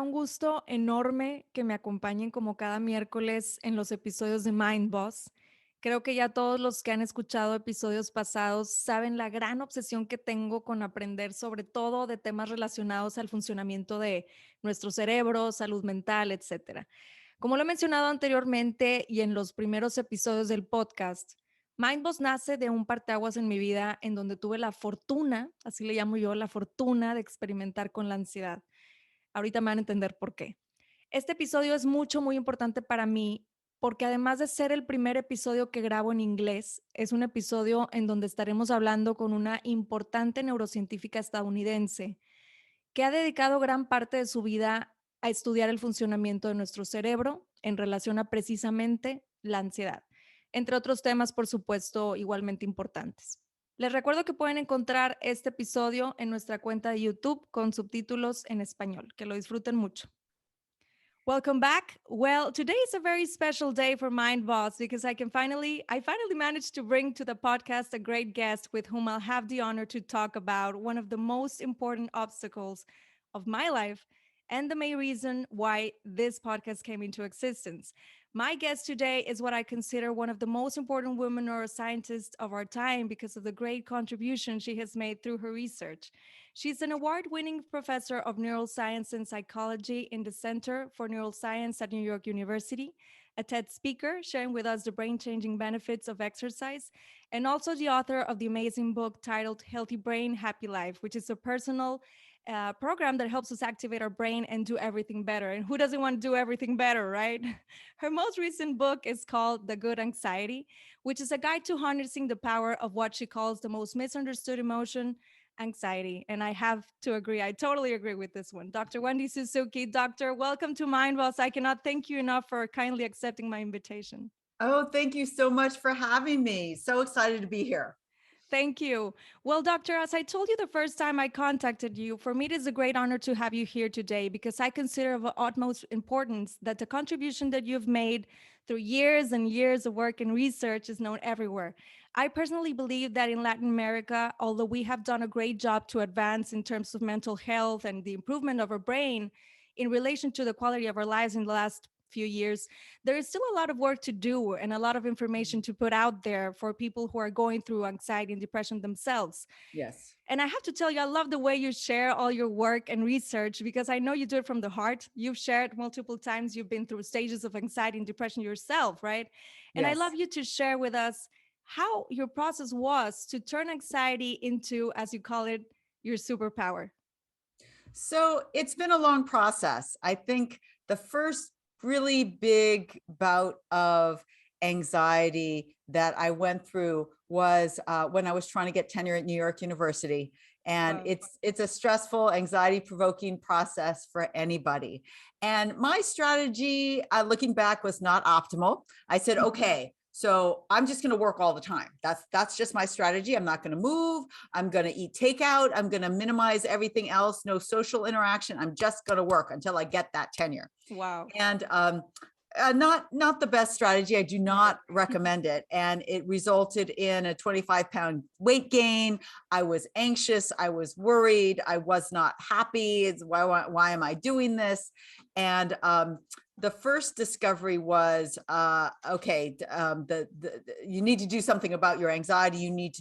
un gusto enorme que me acompañen como cada miércoles en los episodios de Mind Boss. Creo que ya todos los que han escuchado episodios pasados saben la gran obsesión que tengo con aprender sobre todo de temas relacionados al funcionamiento de nuestro cerebro, salud mental, etcétera. Como lo he mencionado anteriormente y en los primeros episodios del podcast, Mindboss nace de un parteaguas en mi vida en donde tuve la fortuna, así le llamo yo, la fortuna de experimentar con la ansiedad. Ahorita me van a entender por qué. Este episodio es muy importante para mí porque además de ser el primer episodio que grabo en inglés, es un episodio en donde estaremos hablando con una importante neurocientífica estadounidense que ha dedicado gran parte de su vida a estudiar el funcionamiento de nuestro cerebro en relación a precisamente la ansiedad, entre otros temas, por supuesto, igualmente importantes. Les recuerdo que pueden encontrar este episodio en nuestra cuenta de YouTube con subtítulos en español. Que lo disfruten mucho. Welcome back. Well, today is a very special day for Mind Boss because I finally managed to bring to the podcast a great guest with whom I'll have the honor to talk about one of the most important obstacles of my life and the main reason why this podcast came into existence. My guest today is what I consider one of the most important women neuroscientists of our time because of the great contribution she has made through her research. She's an award-winning professor of neuroscience and psychology in the Center for Neuroscience at New York University, a TED speaker sharing with us the brain-changing benefits of exercise, and also the author of the amazing book titled Healthy Brain, Happy Life, which is a personal program that helps us activate our brain and do everything better. And who doesn't want to do everything better, right? Her most recent book is called The Good Anxiety, which is a guide to harnessing the power of what she calls the most misunderstood emotion, anxiety. And I have to agree, I totally agree with this one. Dr. Wendy Suzuki, doctor, welcome to Mind Boss. I cannot thank you enough for kindly accepting my invitation. Oh, thank you so much for having me. So excited to be here. Thank you. Well, Doctor, as I told you the first time I contacted you, for me it is a great honor to have you here today because I consider of utmost importance that the contribution that you've made through years and years of work and research is known everywhere. I personally believe that in Latin America, although we have done a great job to advance in terms of mental health and the improvement of our brain in relation to the quality of our lives in the last few years, there is still a lot of work to do and a lot of information to put out there for people who are going through anxiety and depression themselves. Yes. And I have to tell you, I love the way you share all your work and research because I know you do it from the heart. You've shared multiple times, you've been through stages of anxiety and depression yourself, right? And I Yes. love you to share with us how your process was to turn anxiety into, as you call it, your superpower. So it's been a long process. I think the first really big bout of anxiety that I went through was when I was trying to get tenure at New York University. And Wow. it's a stressful, anxiety-provoking process for anybody. And my strategy, looking back, was not optimal. I said, okay, so I'm just going to work all the time. That's just my strategy. I'm not going to move. I'm going to eat takeout. I'm going to minimize everything else. No social interaction. I'm just going to work until I get that tenure. Wow. And not the best strategy. I do not recommend it. And it resulted in a 25-pound weight gain. I was anxious. I was worried. I was not happy. It's why am I doing this? And the first discovery was, okay, you need to do something about your anxiety. You need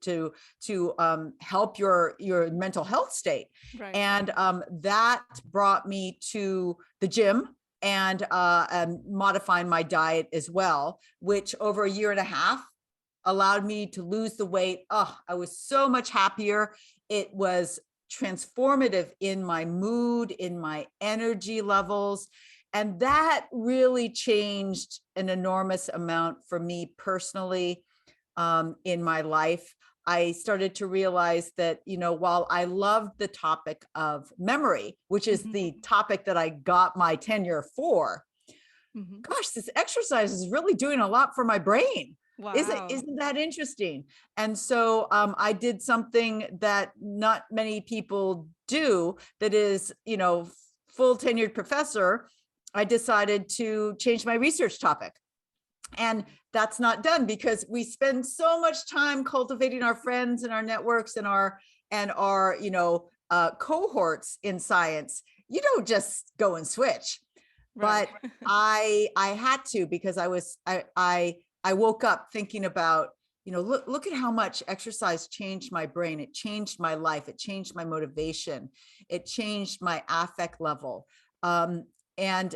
to help your mental health state. Right. And that brought me to the gym and modifying my diet as well, which over a year and a half allowed me to lose the weight. Oh, I was so much happier. It was transformative in my mood, in my energy levels. And that really changed an enormous amount for me personally in my life. I started to realize that, while I loved the topic of memory, which is the topic that I got my tenure for, gosh, this exercise is really doing a lot for my brain. Wow. Isn't that interesting? And so I did something that not many people do, that is, full tenured professor. I decided to change my research topic. And that's not done because we spend so much time cultivating our friends and our networks and our cohorts in science. you don't just go and switch. Right. But I had to, because I woke up thinking about, look at how much exercise changed my brain. It changed my life. It changed my motivation. It changed my affect level. And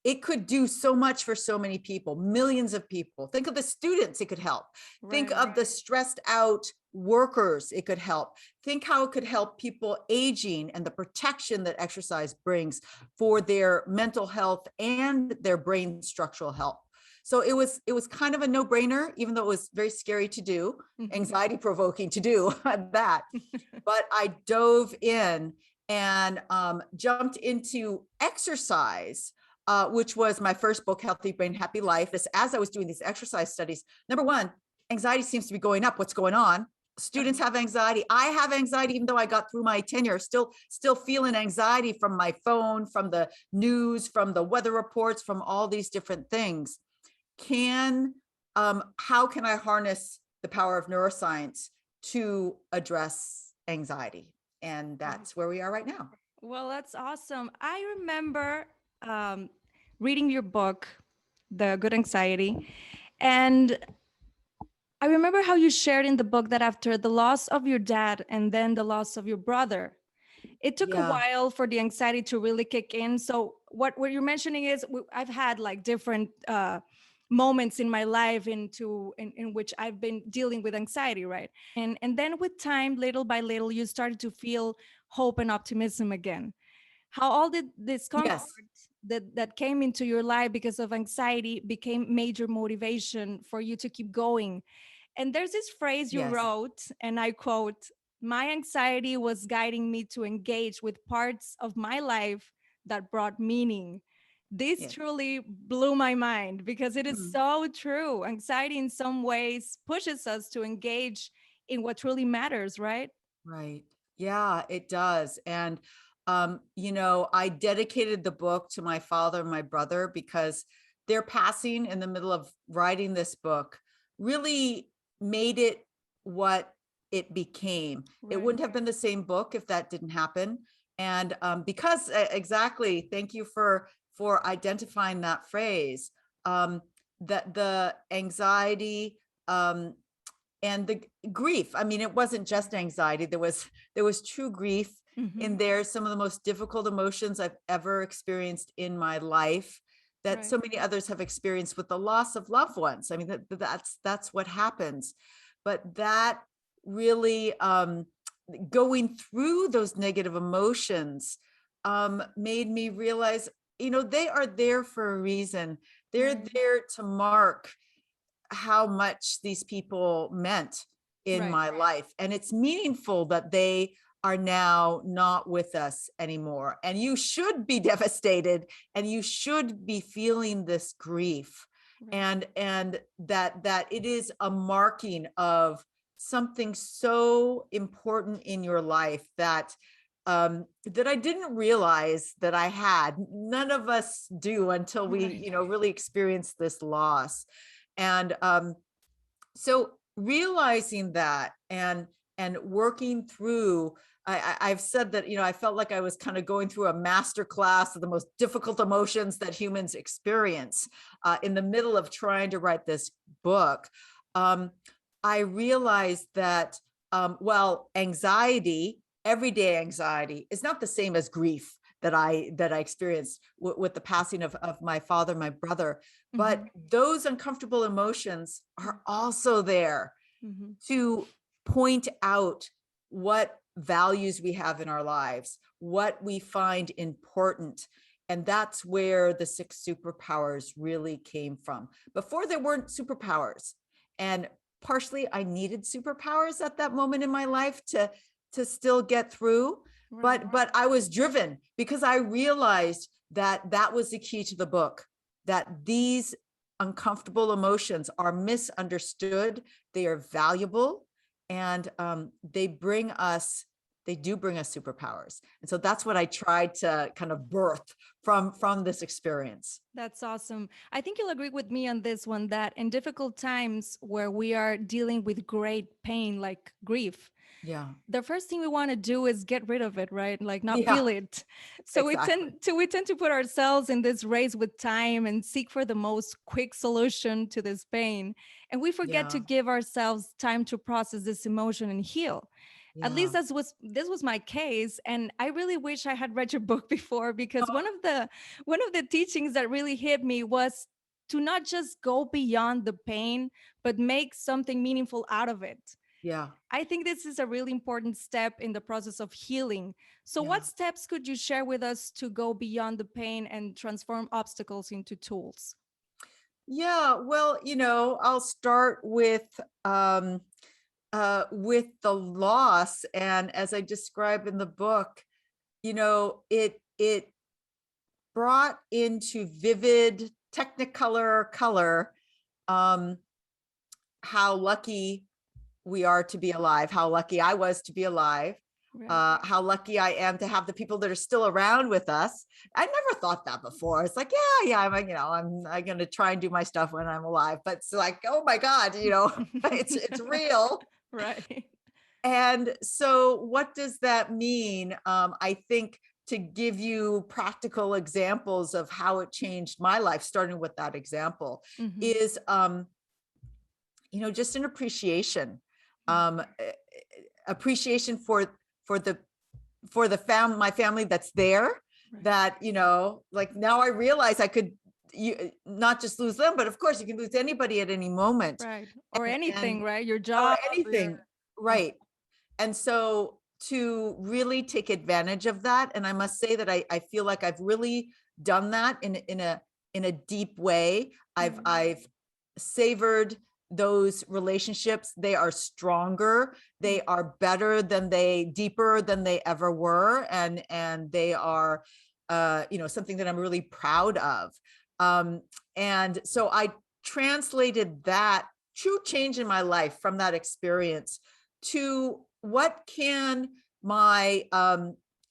it could do so much for so many people, millions of people. Think of the students it could help. Think of the stressed out workers it could help. Think how it could help people aging and the protection that exercise brings for their mental health and their brain structural health. So it was kind of a no-brainer, even though it was very scary to do, anxiety provoking to do that. But I dove in and jumped into exercise, which was my first book, Healthy Brain, Happy Life. As I was doing these exercise studies, number one, anxiety seems to be going up. What's going on? Students have anxiety. I have anxiety, even though I got through my tenure, still feeling anxiety from my phone, from the news, from the weather reports, from all these different things. How can I harness the power of neuroscience to address anxiety? And that's where we are right now. Well, that's awesome. I remember reading your book, The Good Anxiety, and I remember how you shared in the book that after the loss of your dad and then the loss of your brother, it took a while for the anxiety to really kick in. So what you're mentioning is I've had like different moments in my life in which I've been dealing with anxiety, right? And then with time, little by little, you started to feel hope and optimism again. How all the discomfort that came into your life because of anxiety became major motivation for you to keep going. And there's this phrase you wrote, and I quote, "My anxiety was guiding me to engage with parts of my life that brought meaning." This truly blew my mind because it is so true. Anxiety in some ways pushes us to engage in what truly matters, right? Right. Yeah, it does. And, I dedicated the book to my father and my brother because their passing in the middle of writing this book really made it what it became. It wouldn't have been the same book if that didn't happen. And because exactly, thank you for identifying that phrase, that the anxiety and the grief. I mean, it wasn't just anxiety. There was true grief in there. Some of the most difficult emotions I've ever experienced in my life that so many others have experienced with the loss of loved ones. I mean, that's what happens. But that really going through those negative emotions made me realize, they are there for a reason. They're there to mark how much these people meant in my life. And it's meaningful that they are now not with us anymore. And you should be devastated and you should be feeling this grief. And that it is a marking of something so important in your life that that I didn't realize that I had. None of us do until we, really experience this loss. And so realizing that and working through, I've said that, I felt like I was kind of going through a master class of the most difficult emotions that humans experience in the middle of trying to write this book. I realized that, anxiety, everyday anxiety, is not the same as grief that I experienced with the passing of my father, my brother. But those uncomfortable emotions are also there to point out what values we have in our lives, what we find important. And that's where the 6 superpowers really came from. Before, there weren't superpowers. And partially I needed superpowers at that moment in my life to still get through. But I was driven because I realized that was the key to the book, that these uncomfortable emotions are misunderstood. They are valuable, and they do bring us superpowers. And so that's what I tried to kind of birth from this experience. That's awesome. I think you'll agree with me on this one, that in difficult times where we are dealing with great pain, like grief, Yeah. the first thing we want to do is get rid of it, right? Like not Yeah, feel it. So exactly. we tend to put ourselves in this race with time and seek for the most quick solution to this pain. And we forget to Yeah. give ourselves time to process this emotion and heal. At least Yeah. this was my case. And I really wish I had read your book before, because Oh, one of the teachings that really hit me was to not just go beyond the pain, but make something meaningful out of it. yeah. I think this is a really important step in the process of healing. So, Yeah. what steps could you share with us to go beyond the pain and transform obstacles into tools? Yeah. Well, I'll start with the loss. And as I describe in the book, it brought into vivid technicolor color um, how lucky we are to be alive, how lucky I was to be alive, Right. how lucky I am to have the people that are still around with us. I never thought that before. It's like, yeah, I'm going to try and do my stuff when I'm alive, but it's like, oh my God, it's real. Right. And so what does that mean? I think to give you practical examples of how it changed my life, starting with that example, Mhm. is just an appreciation, Right. um, eh, appreciation for my family that's there. Right. That like now I realize I could not just lose them, but of course you can lose anybody at any moment, Right. Or and anything, right? Your or job or your anything, right? And so to really take advantage of that, and I must say that I feel like I've really done that in a deep way. right. I've savored those relationships. They are stronger. They are better deeper than they ever were. And they are, something that I'm really proud of. Um, and so I translated that true change in my life from that experience to what can my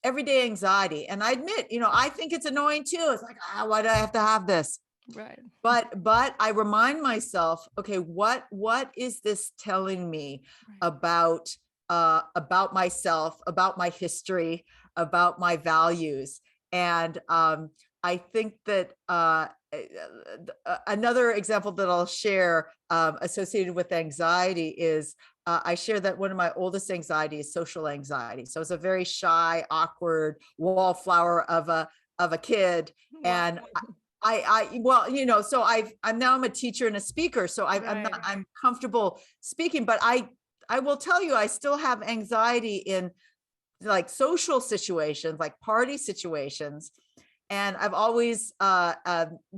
everyday anxiety, and I admit, I think it's annoying too. It's like, why do I have to have this? Right. But I remind myself, okay, what is this telling me Right. about myself, about my history, about my values? And I think that another example that I'll share associated with anxiety is I share that one of my oldest anxiety is social anxiety. So it's a very shy, awkward wallflower of a kid. Wow. And well, so I'm a teacher and a speaker, so Right. I'm comfortable speaking, but I will tell you, I still have anxiety in like social situations, like party situations. And I've always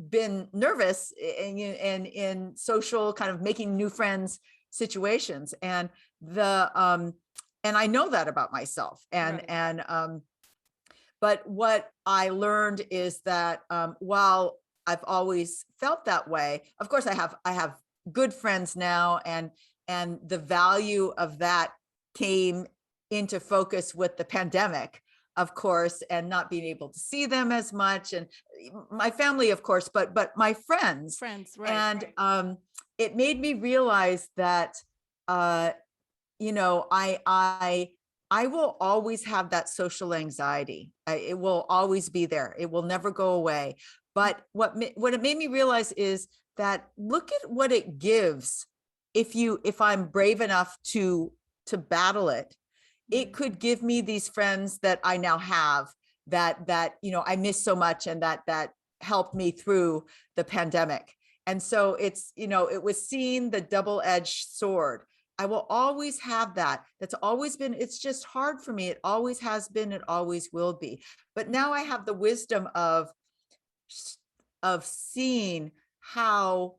been nervous in social kind of making new friends situations. And and I know that about myself. Right. But what I learned is that while I've always felt that way, of course I have good friends now, and the value of that came into focus with the pandemic, of course, and not being able to see them as much, and my family, of course, but my friends. Friends, right. And it made me realize that uh, I will always have that social anxiety. It will always be there. It will never go away. But what it made me realize is that look at what it gives if I'm brave enough to battle it. It could give me these friends that I now have that I miss so much, and that helped me through the pandemic. And so it was seeing the double-edged sword. I will always have that. That's always been, it's just hard for me. It always has been, it always will be. But now I have the wisdom of seeing how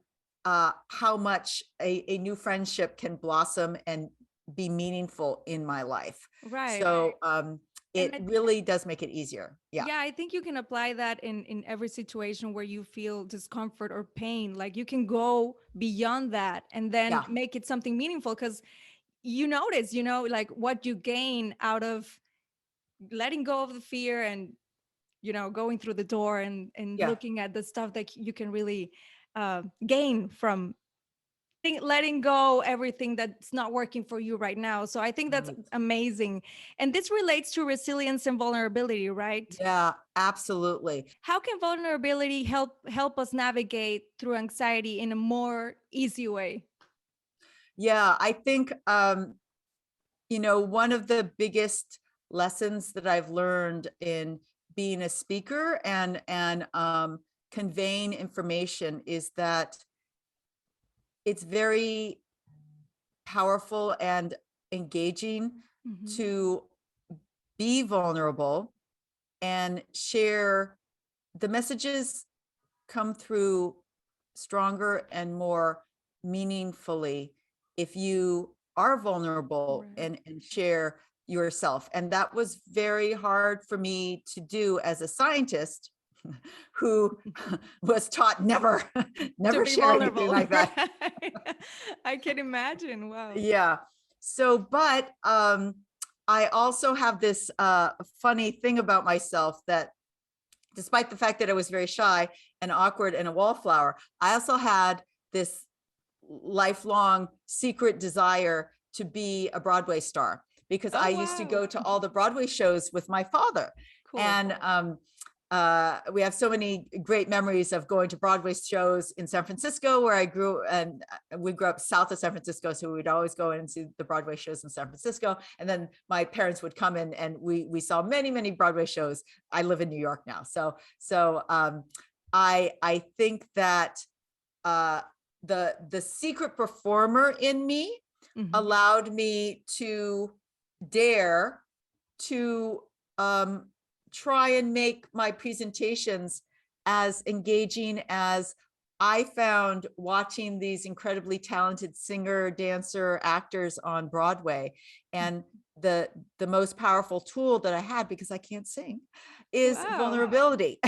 much a new friendship can blossom and be meaningful in my life. Right. So And it really does make it easier. Yeah. yeah, I think you can apply that in every situation where you feel discomfort or pain. Like you can go beyond that and then Yeah. make it something meaningful, because you notice, like what you gain out of letting go of the fear and going through the door and Yeah. looking at the stuff that you can really gain from letting go everything that's not working for you right now. So I think that's Right. amazing. And this relates to resilience and vulnerability, right? Yeah, absolutely. How can vulnerability help us navigate through anxiety in a more easy way? Yeah, I think, one of the biggest lessons that I've learned in being a speaker and conveying information is that it's very powerful and engaging Mhm. to be vulnerable and share. The messages come through stronger and more meaningfully if you are vulnerable Right. and share yourself. And that was very hard for me to do as a scientist who was taught never, To never be share anything vulnerable, like that. right? I can imagine. Wow. Yeah. So, but I also have this funny thing about myself that despite the fact that I was very shy and awkward and a wallflower, I also had this lifelong secret desire to be a Broadway star because Oh, I used to wow. go to all the Broadway shows with my father. Cool. And we have so many great memories of going to Broadway shows in San Francisco, where I grew, and we grew up south of San Francisco, so we would always go in and see the Broadway shows in San Francisco. And then my parents would come in, and we saw many Broadway shows. I live in New York now, so I think that the secret performer in me Mhm. allowed me to dare to try and make my presentations as engaging as I found watching these incredibly talented singer, dancer, actors on Broadway. And the most powerful tool that I had, because I can't sing, is Wow. vulnerability.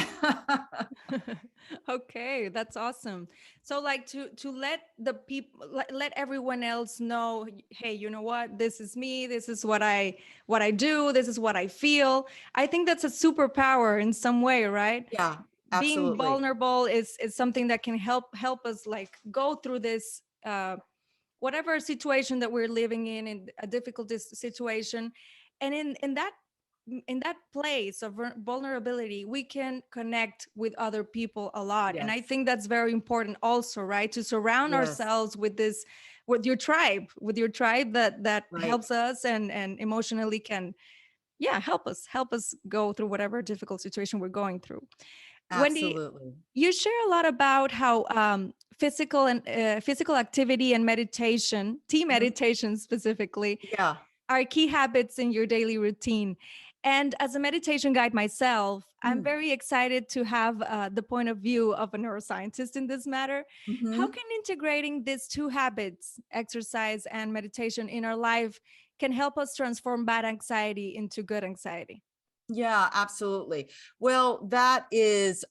Okay, that's awesome. So like to let the people let everyone else know, hey, you know what? This is me. This is what I do. This is what I feel. I think that's a superpower in some way, right? Yeah, Being absolutely. vulnerable is something that can help us like go through this whatever situation that we're living in a difficult situation. And in that place of vulnerability, we can connect with other people a lot. And I Yes, think that's very important also, right? To surround yes, ourselves with your tribe that right. helps us and emotionally can, yeah, help us go through whatever difficult situation we're going through. Wendy, Absolutely. you share a lot about how physical activity and meditation, tea Mhm. meditation specifically, Yeah. are key habits in your daily routine. And as a meditation guide myself, I'm Mm. very excited to have the point of view of a neuroscientist in this matter. How Mhm. can integrating these two habits, exercise and meditation, in our life can help us transform bad anxiety into good anxiety? Yeah, absolutely. Well, that is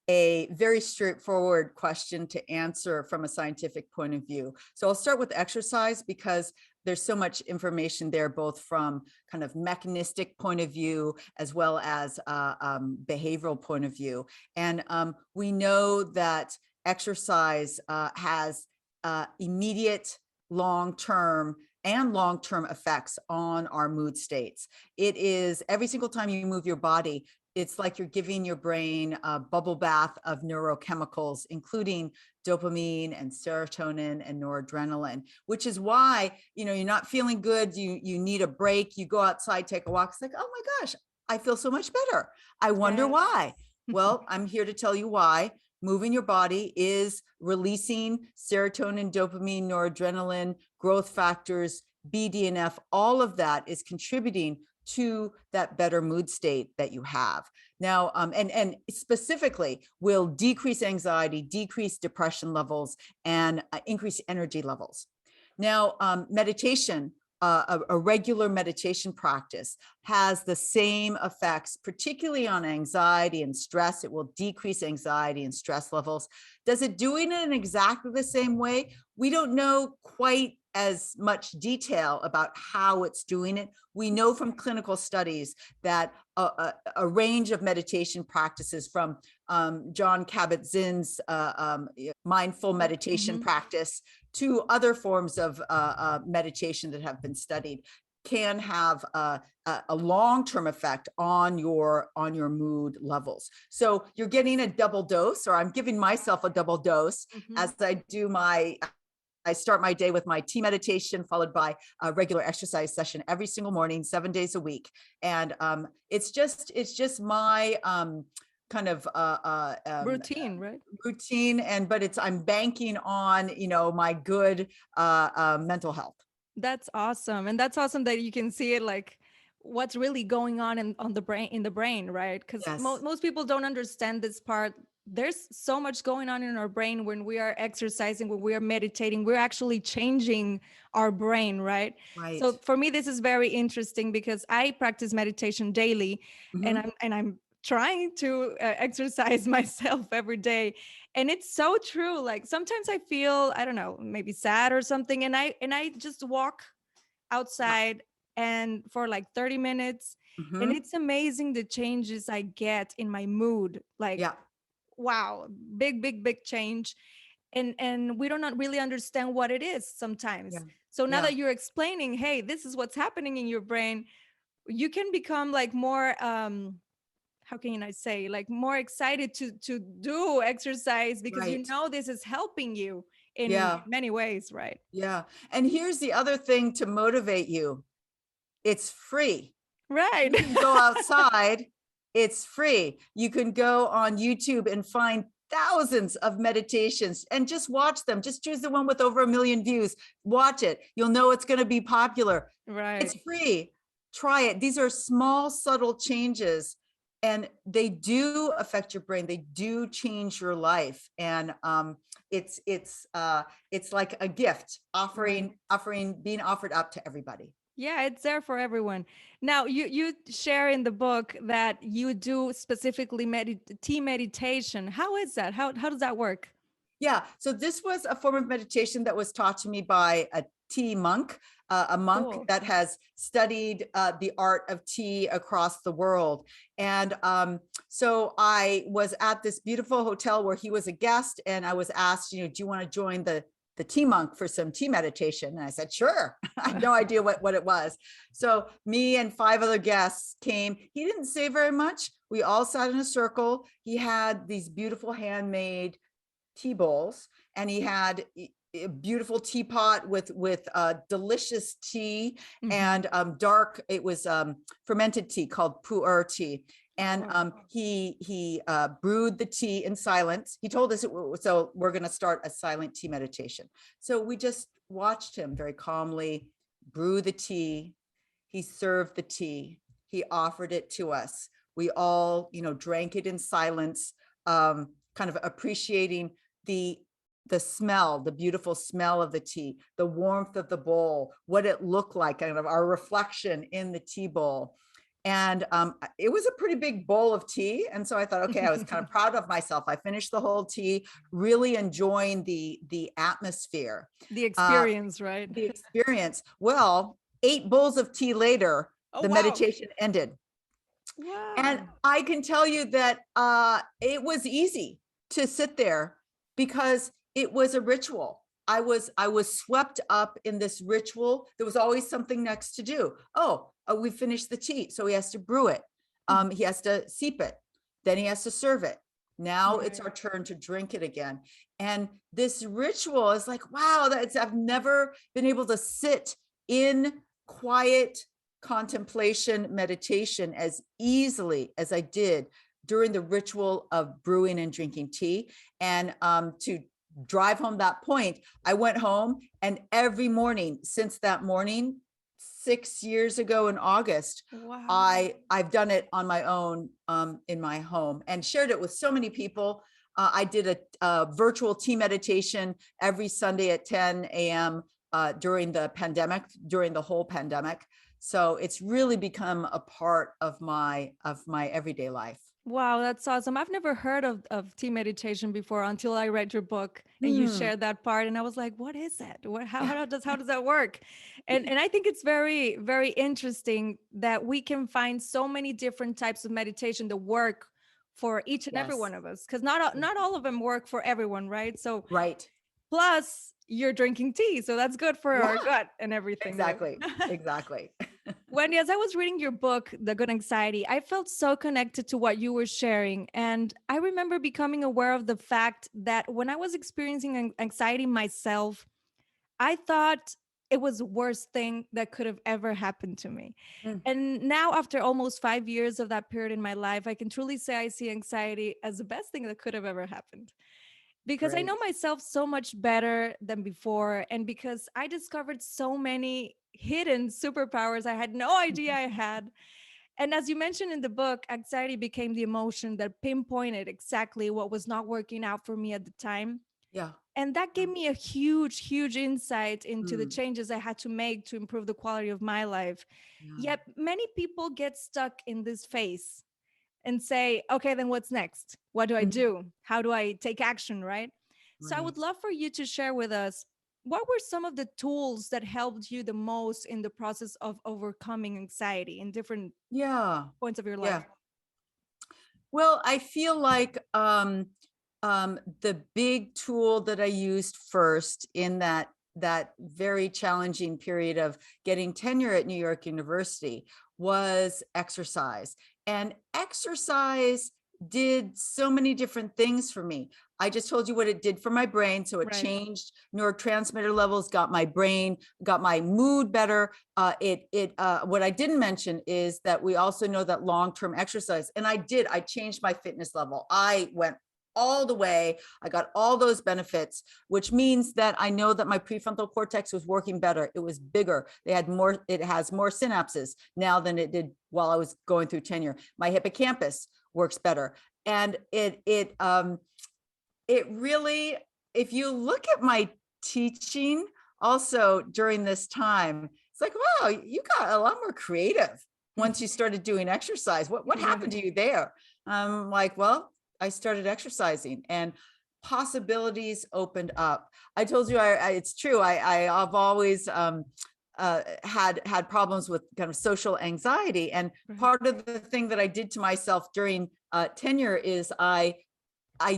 a very straightforward question to answer from a scientific point of view. So I'll start with exercise because there's so much information there, both from kind of mechanistic point of view as well as behavioral point of view. And we know that exercise has immediate, long-term, and long-term effects on our mood states. It is every single time you move your body, it's like you're giving your brain a bubble bath of neurochemicals, including dopamine and serotonin and noradrenaline, which is why, you're not feeling good. You need a break. You go outside, take a walk. It's like, oh my gosh, I feel so much better. I wonder Yes. why. Well, I'm here to tell you why. Moving your body is releasing serotonin, dopamine, noradrenaline, growth factors, BDNF, all of that is contributing to that better mood state that you have. Now, and specifically will decrease anxiety, decrease depression levels, and increase energy levels. Now, meditation, a regular meditation practice has the same effects, particularly on anxiety and stress. It will decrease anxiety and stress levels. Does it do it in exactly the same way? We don't know quite as much detail about how it's doing it. We know from clinical studies that a range of meditation practices from John Kabat-Zinn's mindful meditation practice to other forms of meditation that have been studied, can have a long-term effect on your mood levels. So you're getting a double dose, or I'm giving myself a double dose as I start my day with my tea meditation, followed by a regular exercise session every single morning, 7 days a week. And it's just my kind of Routine, right? routine. But I'm banking on, my good mental health. That's awesome. And that's awesome that you can see it like what's really going on in the brain, right? Because Yes. most people don't understand this part. There's so much going on in our brain when we are exercising, when we are meditating, we're actually changing our brain, right? Right. So for me, this is very interesting because I practice meditation daily, and Mhm. I'm trying to exercise myself every day. And it's so true. Like sometimes I feel, I don't know, maybe sad or something, and I just walk Yeah. outside and for like 30 minutes, and Mhm. it's amazing the changes I get in my mood. Like, Yeah. wow, big change. And we do not really understand what it is Yeah. sometimes. So now Yeah. that you're explaining, hey, this is what's happening in your brain, you can become like more how can I say, like more excited to do exercise because you Right. know this is helping you in Yeah. many ways, right? Yeah. And here's the other thing to motivate you. It's free. Right. You can go outside. It's free. You can go on YouTube and find thousands of meditations and just watch them. Just choose the one with over 1 million views. Watch it. You'll know it's going to be popular. It's Right. free. Try it. These are small, subtle changes, and they do affect your brain. They do change your life. And it's like a gift Right. being offered up to everybody. Yeah, it's there for everyone. Now, you share in the book that you do specifically tea meditation. How is that? How does that work? Yeah, so this was a form of meditation that was taught to me by a tea monk, a monk Cool. that has studied the art of tea across the world. And so I was at this beautiful hotel where he was a guest, and I was asked, do you want to join the tea monk for some tea meditation? And I said, sure. I had no idea what it was. So me and 5 other guests came. He didn't say very much. We all sat in a circle. He had these beautiful handmade tea bowls, and he had a beautiful teapot with delicious tea, Mhm. and it was fermented tea called pu'er tea. And Oh, he brewed the tea in silence. He told us so we're going to start a silent tea meditation. So we just watched him very calmly brew the tea. He served the tea. He offered it to us. We all, drank it in silence, kind of appreciating the smell, the beautiful smell of the tea, the warmth of the bowl, what it looked like, kind of our reflection in the tea bowl. And it was a pretty big bowl of tea. And so I thought, okay, I was kind of proud of myself. I finished the whole tea, really enjoying the atmosphere, the uh, experience, right? the experience. Well, 8 bowls of tea later, Oh, the wow. meditation ended. And Wow. I can tell you that it was easy to sit there because it was a ritual. I was swept up in this ritual. There was always something next to do. We finished the tea, so he has to brew it. He has to steep it. Then he has to serve it. Now it's Right. our turn to drink it again. And this ritual is like, wow, I've never been able to sit in quiet contemplation meditation as easily as I did during the ritual of brewing and drinking tea. And to drive home that point, I went home, and every morning since that morning, 6 years ago in August, Wow. I've done it on my own in my home and shared it with so many people. I did a virtual tea meditation every Sunday at 10 a.m. During the whole pandemic. So it's really become a part of my everyday life. Wow, that's awesome. I've never heard of tea meditation before until I read your book and you Hmm. shared that part. And I was like, what is it? What, Yeah. how does that work? And I think it's very, very interesting that we can find so many different types of meditation that work for each and every Yes. one of us. Because not all of them work for everyone, right? So Right. plus you're drinking tea. So that's good for our Yeah. gut and everything there. Exactly. Exactly. Wendy, as I was reading your book, The Good Anxiety, I felt so connected to what you were sharing. And I remember becoming aware of the fact that when I was experiencing anxiety myself, I thought it was the worst thing that could have ever happened to me. Mm, And now, after almost 5 years of that period in my life, I can truly say I see anxiety as the best thing that could have ever happened because I know great. myself so much better than before. And because I discovered so many hidden superpowers I had no idea I had. And as you mentioned in the book, anxiety became the emotion that pinpointed exactly what was not working out for me at the time. Yeah. And that Yeah. gave me a huge, huge insight into the Mm, changes I had to make to improve the quality of my life. yeah. Yet many people get stuck in this phase and say, okay, then what's next? What do I Mhm. do? How do I take action? Right. So I would Right. love for you to share with us what were some of the tools that helped you the most in the process of overcoming anxiety in different Yeah. points of your Yeah. life? Well, I feel like the big tool that I used first in that very challenging period of getting tenure at New York University was exercise. And exercise did so many different things for me. I just told you what it did for my brain. So it Right. changed neurotransmitter levels, got my brain, got my mood better. What I didn't mention is that we also know that long-term exercise, and I changed my fitness level. I went all the way. I got all those benefits, which means that I know that my prefrontal cortex was working better. It was bigger. It has more synapses now than it did while I was going through tenure. My hippocampus works better. And it really, if you look at my teaching also during this time, it's like, wow, you got a lot more creative once you started doing exercise. What happened Right. to you there? I'm like, well, I started exercising and possibilities opened up. I told you, it's true. I've always had problems with kind of social anxiety, and Right. part of the thing that I did to myself during tenure is I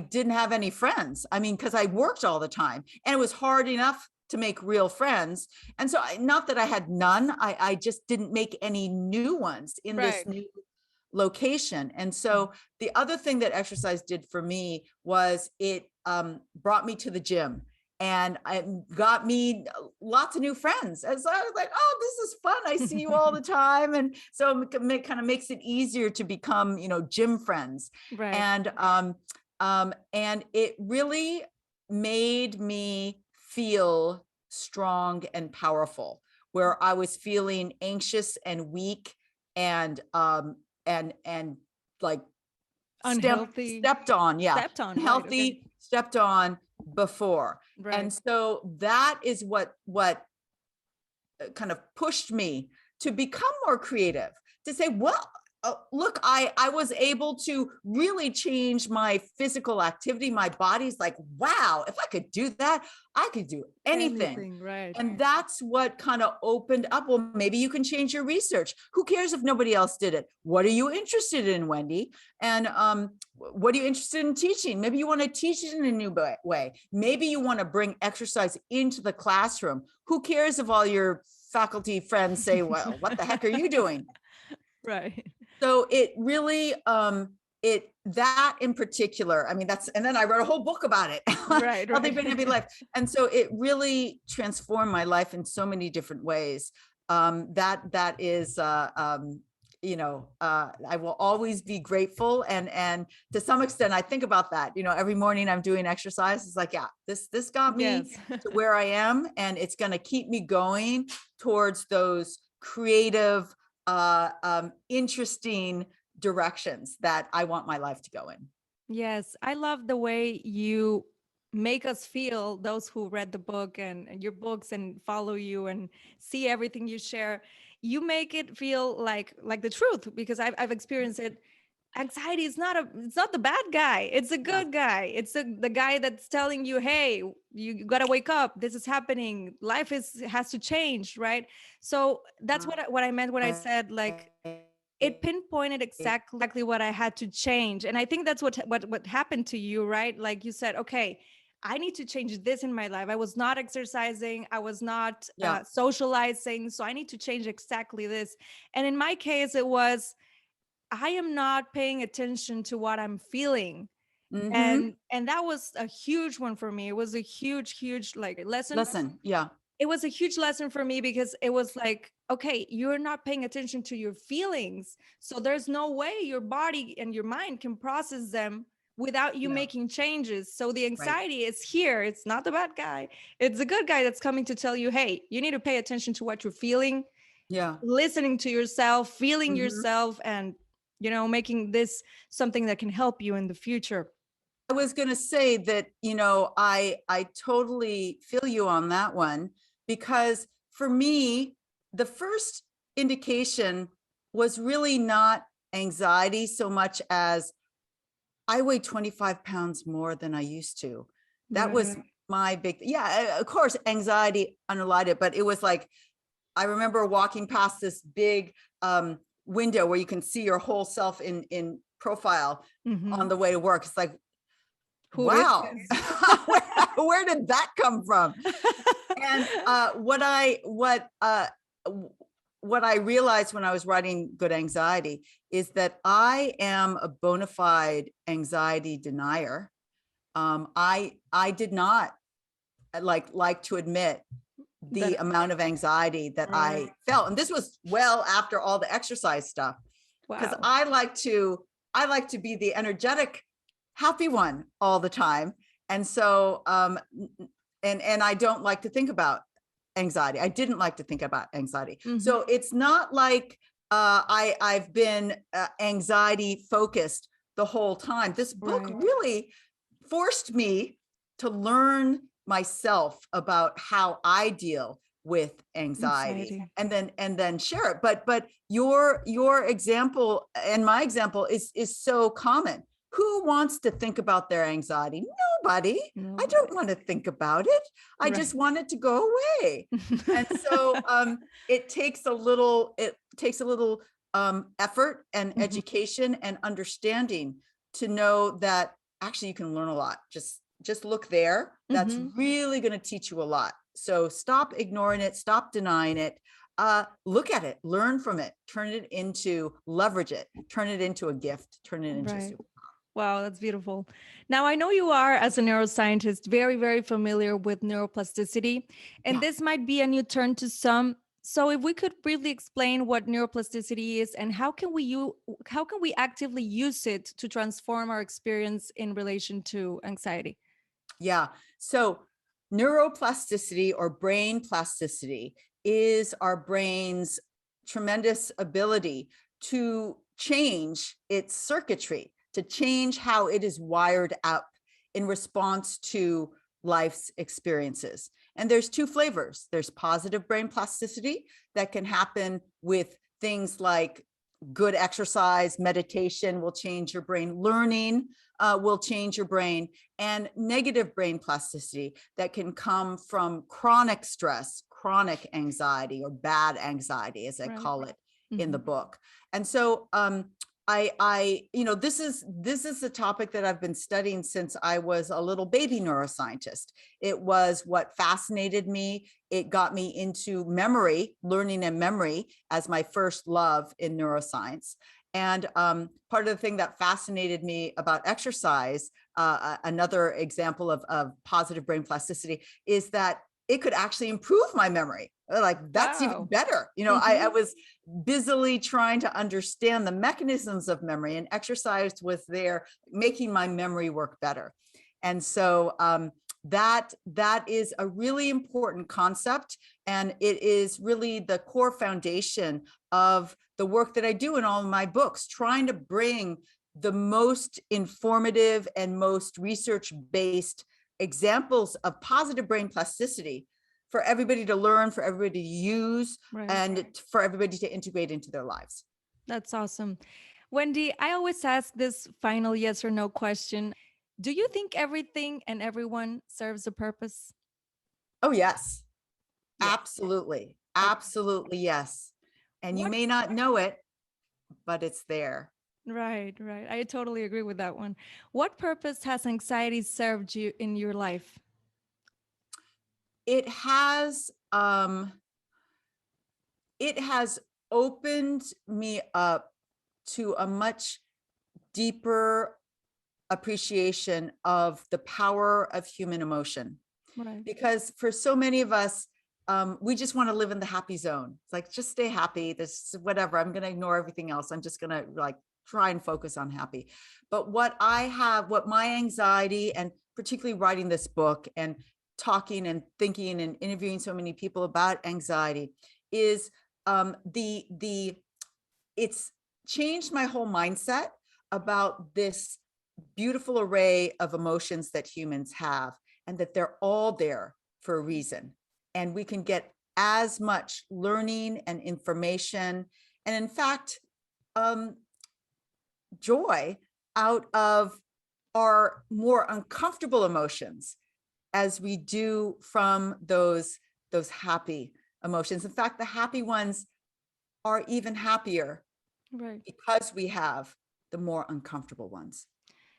didn't have any friends. I mean, because I worked all the time and it was hard enough to make real friends. And so, not that I had none, I just didn't make any new ones in this Right. new location. And so, the other thing that exercise did for me was it brought me to the gym and it got me lots of new friends. And so I was like, oh, this is fun. I see you all the time. And so it kind of makes it easier to become, gym friends. Right. And and it really made me feel strong and powerful, where I was feeling anxious and weak and like Unhealthy. stepped on, yeah, Stepped on. Right. Okay. healthy stepped on before. Right. And so that is what kind of pushed me to become more creative, to say, well, look, I was able to really change my physical activity. My body's like, wow, if I could do that, I could do anything. Anything. Right. And that's what kind of opened up. Well, maybe you can change your research. Who cares if nobody else did it? What are you interested in, Wendy? And what are you interested in teaching? Maybe you want to teach it in a new way. Maybe you want to bring exercise into the classroom. Who cares if all your faculty friends say, well, what the heck are you doing? Right. So it really, that in particular, I mean, and then I wrote a whole book about it, Right. Healthy Right. Brain, Happy Life. And so it really transformed my life in so many different ways. That is, I will always be grateful. And to some extent, I think about that, every morning I'm doing exercise. It's like, yeah, this got me Yes. to where I am, and it's going to keep me going towards those creative, interesting directions that I want my life to go in. Yes, I love the way you make us feel, those who read the book and your books and follow you and see everything you share. You make it feel like the truth because I've experienced it. anxiety is it's not the bad guy. It's a Yeah. good guy. It's the guy that's telling you, hey, you got to wake up. This is happening. Life has to change, right? So that's what I meant when I said, like, it pinpointed exactly what I had to change. And I think that's what happened to you, right? Like you said, okay, I need to change this in my life. I was not exercising. I was not Yeah. socializing. So I need to change exactly this. And in my case, it was, I am not paying attention to what I'm feeling. Mm-hmm. And that was a huge one for me. It was a huge like lesson. Listen. Yeah. It was a huge lesson for me because it was like, okay, you're not paying attention to your feelings. So there's no way your body and your mind can process them without you Yeah. making changes. So the Right. anxiety is here. It's not the bad guy. It's the good guy that's coming to tell you, hey, you need to pay attention to what you're feeling, Yeah. listening to yourself, feeling Mm-hmm. yourself, and, making this something that can help you in the future. I was going to say that, I totally feel you on that one, because for me, the first indication was really not anxiety so much as I weigh 25 pounds more than I used to. That was Right. my big, yeah, of course, anxiety underlined it, but it was like, I remember walking past this big window where you can see your whole self in profile on Mm-hmm. the way to work. It's like, Who is wow, this? where did that come from? And what I realized when I was writing Good Anxiety is that I am a bona fide anxiety denier. I did not like to admit the That, amount of anxiety that right. I felt, and this was well after all the exercise stuff, because Wow. I like to be the energetic, happy one all the time. And so, and I don't like to think about anxiety. I didn't like to think about anxiety. Mm-hmm. So it's not like I've been anxiety focused the whole time. This book Right. really forced me to learn myself about how I deal with anxiety, Anxiety. and then share it. But your example and my example is so common. Who wants to think about their anxiety? Nobody. I Nobody. don't want to think about it. I Right. just want it to go away. And so it takes a little effort and Mhm. education and understanding to know that actually you can learn a lot. Just look there. That's Mhm. really going to teach you a lot. So stop ignoring it, stop denying it. Look at it, learn from it, leverage it, turn it into a gift, turn it into a Right. super. Wow, that's beautiful. Now, I know you are, as a neuroscientist, very, very familiar with neuroplasticity, and Yeah. this might be a new term to some. So, if we could briefly explain what neuroplasticity is and how can we actively use it to transform our experience in relation to anxiety? Yeah. So neuroplasticity, or brain plasticity, is our brain's tremendous ability to change its circuitry, to change how it is wired up in response to life's experiences. And there's two flavors. There's positive brain plasticity that can happen with things like good exercise, meditation will change your brain, learning will change your brain, and negative brain plasticity that can come from chronic stress, chronic anxiety, or bad anxiety, as I Right. call it in the Mhm. book. And so this is a topic that I've been studying since I was a little baby neuroscientist. It was what fascinated me. It got me into memory, learning and memory, as my first love in neuroscience. And part of the thing that fascinated me about exercise, another example of positive brain plasticity, is that it could actually improve my memory. Like, that's even Wow. better. I was busily trying to understand the mechanisms of memory, and exercise was there making my memory work better. And so that is a really important concept, and it is really the core foundation of the work that I do in all of my books, trying to bring the most informative and most research-based examples of positive brain plasticity for everybody to learn, for everybody to use, Right. and for everybody to integrate into their lives. That's awesome. Wendy, I always ask this final yes or no question. Do you think everything and everyone serves a purpose? Oh, yes, Yes. absolutely. Okay. Absolutely, yes. And you What? may not know it, but it's there. Right, right. I totally agree with that one. What purpose has anxiety served you in your life? It has, it has opened me up to a much deeper appreciation of the power of human emotion. Right. Because for so many of us, we just want to live in the happy zone. It's like, just stay happy. This whatever. I'm going to ignore everything else. I'm just going to like try and focus on happy. But what my anxiety, and particularly writing this book and talking and thinking and interviewing so many people about anxiety, is the it's changed my whole mindset about this beautiful array of emotions that humans have, and that they're all there for a reason. And we can get as much learning and information, and in fact, um, joy out of our more uncomfortable emotions as we do from those happy emotions. In fact, the happy ones are even happier Right. because we have the more uncomfortable ones.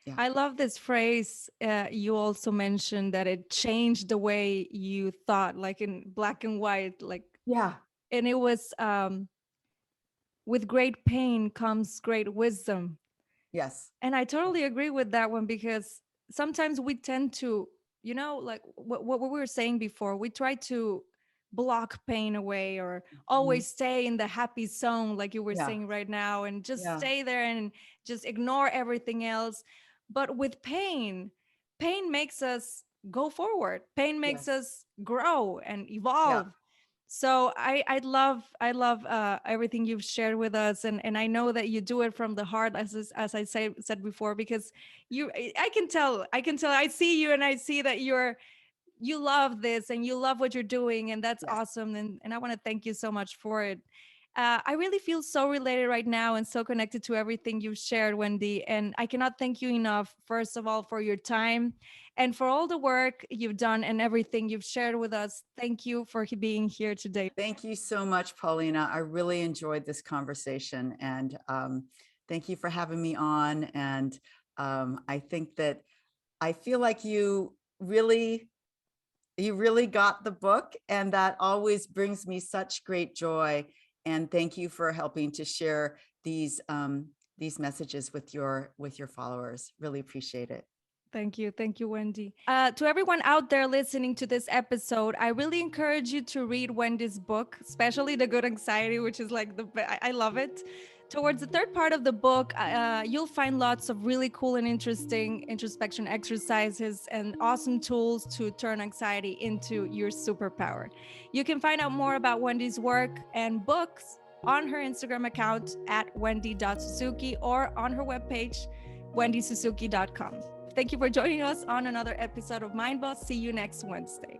Yeah. I love this phrase. You also mentioned that it changed the way you thought, like in black and white, like, Yeah. and it was with great pain comes great wisdom. Yes. And I totally agree with that one because sometimes we tend to, like what we were saying before, we try to block pain away or Mhm. always stay in the happy zone, like you were Yeah. saying right now, and just Yeah. stay there and just ignore everything else. But with pain, pain makes us go forward, pain makes Yes. us grow and Yeah. evolve. So I love everything you've shared with us, and I know that you do it from the heart, as I said before, because I can tell I see you and I see that you love this and you love what you're doing, and that's Yes. awesome, and I want to thank you so much for it. I really feel so related right now and so connected to everything you've shared, Wendy, and I cannot thank you enough, first of all, for your time and for all the work you've done and everything you've shared with us. Thank you for being here today. Thank you so much, Paulina. I really enjoyed this conversation, and thank you for having me on. And I think that I feel like you really got the book, and that always brings me such great joy. And thank you for helping to share these messages with your followers. Really appreciate it. Thank you. Thank you, Wendy. To everyone out there listening to this episode, I really encourage you to read Wendy's book, especially The Good Anxiety, which is like I love it. Towards the third part of the book, you'll find lots of really cool and interesting introspection exercises and awesome tools to turn anxiety into your superpower. You can find out more about Wendy's work and books on her Instagram account at wendy.suzuki or on her webpage, wendysuzuki.com. Thank you for joining us on another episode of Mind Boss. See you next Wednesday.